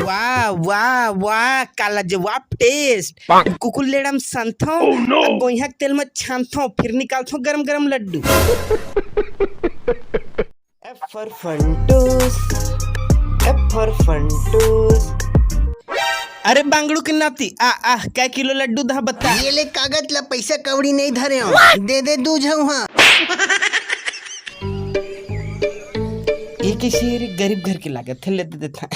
वाह वाह वाह काला जवाब टेस्ट कुकुर लेडम संथो गोइहा तेल में छानथो फिर निकालथो गरम गरम Laddu F for फंटूस F for फंटूस अरे बांगड़ू के नाती आ क्या किलो लड्डू दा बता ये ले कागज ला पैसा कौड़ी नहीं धरे हो दे दू जाऊँ हाँ ये किसी गरीब घर की लागत है ले दे देता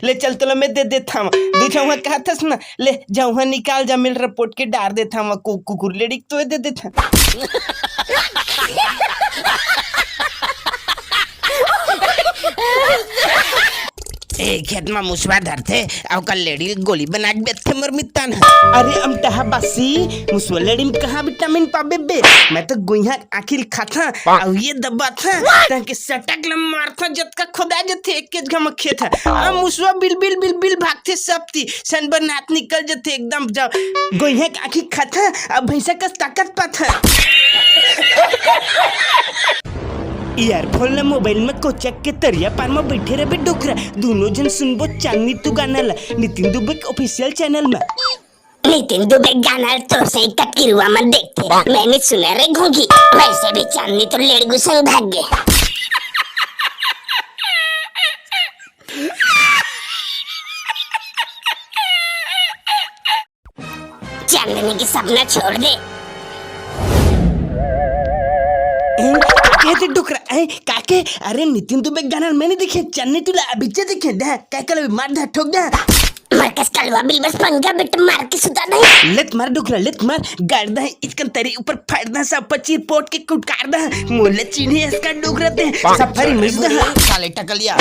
ले चल तो मैं दे देता हूँ दूसरा वहाँ कहा था ना ले जाऊँ वहाँ निकाल जा मिल रिपोर्ट के डार देता हूँ कुकुर लेडी तो दे देता ए खेत में मुसवा धरते और कल लेडी गोली बना के बेथे मर मित्ता ना अरे हम तहा बासी मुसवा लेडी में कहाँ विटामिन पाबे बे मैं तो गुइहा आखिर खाता और ये दबा था ताकि सटक ल मारता जत का खुदा जते एक के घम खेत आ मुसवा बिल बिल बिल बिल भागते सबती सन बनात निकल जते एकदम जाओ गुइहा आखिर खाता अब भैंसा का ताकत पाथा ईयरफोन मोबाइल में कोचक के तरिया पार में बैठे रहे डोकरा दोनों जन सुनबो चांदनी तू गाना ला नितिन दुबे ऑफिशियल चैनल में नितिन दुबे गाना तो सही कटकिरुआ में देखते मैंने सुना रे घोगी वैसे भी चांदनी तो लेड़गू संग भाग गए चांदनी की सपना छोड़ दे कहते डुकरा काके अरे नितिन दुबे गाना मैंने देखे चन्नी तुला अभी देखे दे काय कल मार दे ठोक दे मरकस कलवा बिल बस पंगा बिट मार के सुता नहीं लेट मार डुकरा लेट मार गाड़ दे इसकन तेरी ऊपर फाड़ दे सब पची पोट के कुटकार दे मोले चीनी इसका डुकरा दे सफारी मिस दे साले टकलिया